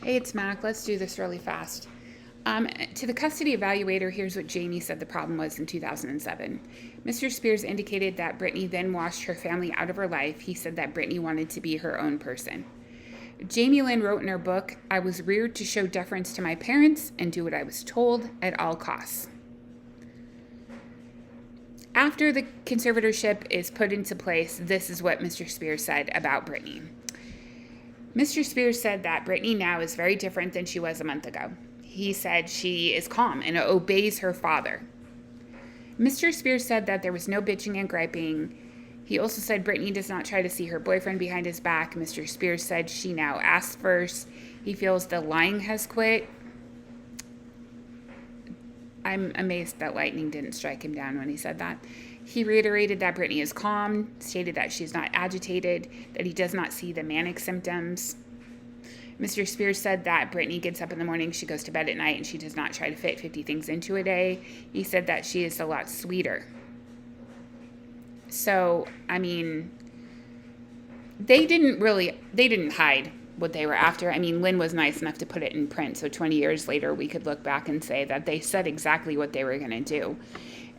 Hey, it's Mac. Let's do this really fast. To the custody evaluator, here's what Jamie said the problem was in 2007. Mr. Spears indicated that Brittany then washed her family out of her life. He said that Brittany wanted to be her own person. Jamie Lynn wrote in her book, I was reared to show deference to my parents and do what I was told at all costs. After the conservatorship is put into place, this is what Mr. Spears said about Brittany. Mr. Spears said that Brittany now is very different than she was a month ago. He said she is calm and obeys her father. Mr. Spears said that there was no bitching and griping. He also said Brittany does not try to see her boyfriend behind his back. Mr. Spears said she now asks first. He feels the lying has quit. I'm amazed that lightning didn't strike him down when he said that. He reiterated that Brittany is calm, stated that she's not agitated, that he does not see the manic symptoms. Mr. Spears said that Brittany gets up in the morning, she goes to bed at night, and she does not try to fit 50 things into a day. He said that she is a lot sweeter. So, I mean, they didn't hide what they were after. I mean, Lynn was nice enough to put it in print, so 20 years later we could look back and say that they said exactly what they were going to do.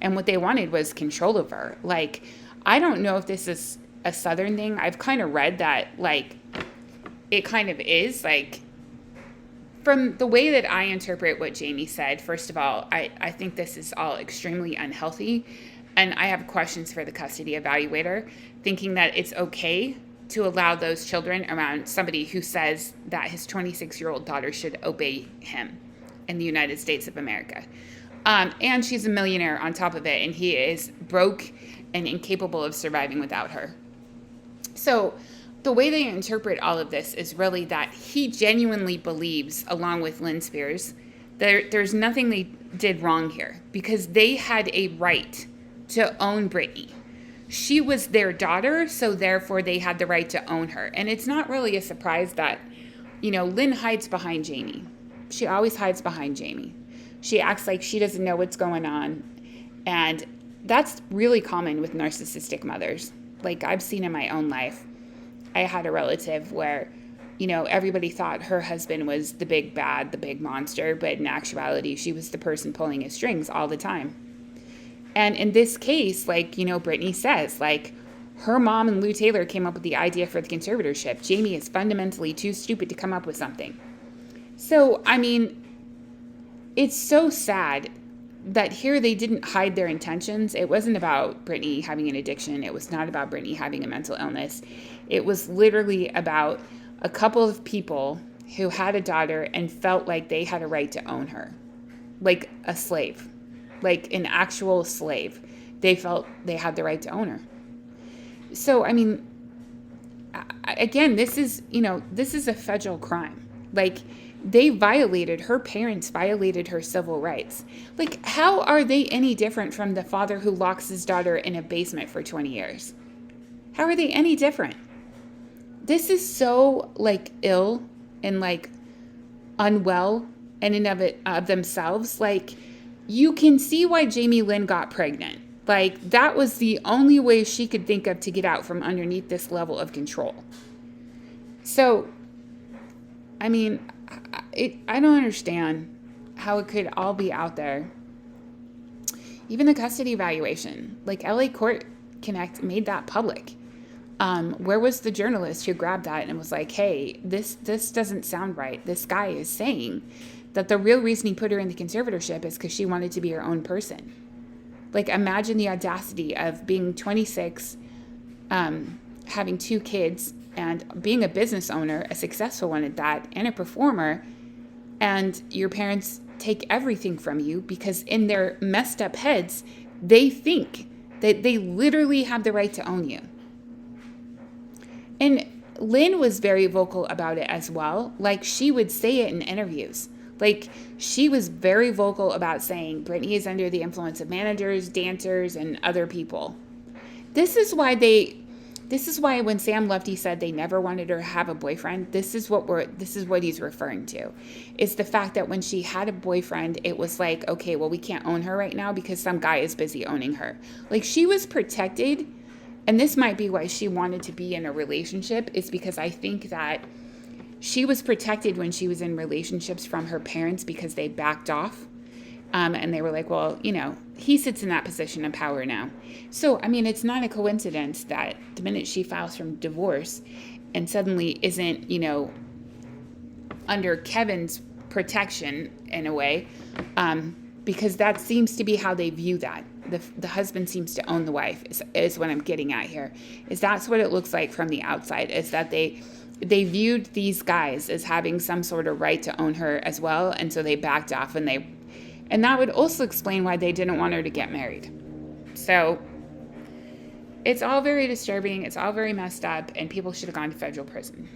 And what they wanted was control of her. Like, I don't know if this is a Southern thing. I've kind of read that, like, it kind of is. Like, from the way that I interpret what Jamie said, first of all, I think this is all extremely unhealthy. And I have questions for the custody evaluator, thinking that it's okay to allow those children around somebody who says that his 26-year-old daughter should obey him in the United States of America. And she's a millionaire on top of it, and he is broke and incapable of surviving without her. So the way they interpret all of this is really that he genuinely believes, along with Lynn Spears, there's nothing they did wrong here because they had a right to own Brittany. She was their daughter, so therefore they had the right to own her. And it's not really a surprise that, Lynn hides behind Jamie. She always hides behind Jamie. She acts like she doesn't know what's going on. And that's really common with narcissistic mothers. Like, I've seen in my own life. I had a relative where, everybody thought her husband was the big bad, the big monster, but in actuality, she was the person pulling his strings all the time. And in this case, like, Brittany says, like, her mom and Lou Taylor came up with the idea for the conservatorship. Jamie is fundamentally too stupid to come up with something. So, I mean, it's so sad that here they didn't hide their intentions. It wasn't about Brittany having an addiction. It was not about Brittany having a mental illness. It was literally about a couple of people who had a daughter and felt like they had a right to own her, like a slave, like an actual slave. They felt they had the right to own her. So, I mean, again, this is a federal crime. Like, her parents violated her civil rights. Like, how are they any different from the father who locks his daughter in a basement for 20 years? How are they any different? This is so, like, ill and, like, unwell in and of themselves. Like, you can see why Jamie Lynn got pregnant. Like, that was the only way she could think of to get out from underneath this level of control. So, I mean, I don't understand how it could all be out there. Even the custody evaluation, like LA Court Connect made that public. Where was the journalist who grabbed that and was like, hey, this doesn't sound right. This guy is saying that the real reason he put her in the conservatorship is because she wanted to be her own person. Like, imagine the audacity of being 26, having 2 kids, and being a business owner, a successful one at that, and a performer, and your parents take everything from you because in their messed up heads, they think that they literally have the right to own you. And Lynn was very vocal about it as well. Like, she would say it in interviews. Like, she was very vocal about saying Brittany is under the influence of managers, dancers, and other people. This is why when Sam Lefty said they never wanted her to have a boyfriend, this is what he's referring to. It's the fact that when she had a boyfriend, it was like, okay, well, we can't own her right now because some guy is busy owning her. Like, she was protected, and this might be why she wanted to be in a relationship, is because I think that she was protected when she was in relationships from her parents because they backed off. And they were like, well, he sits in that position of power now. So, I mean, it's not a coincidence that the minute she files for divorce and suddenly isn't, under Kevin's protection in a way, because that seems to be how they view that. The husband seems to own the wife is what I'm getting at here. Is that's what it looks like from the outside, is that they viewed these guys as having some sort of right to own her as well, and so they backed off, and that would also explain why they didn't want her to get married. So it's all very disturbing, it's all very messed up, and people should have gone to federal prison.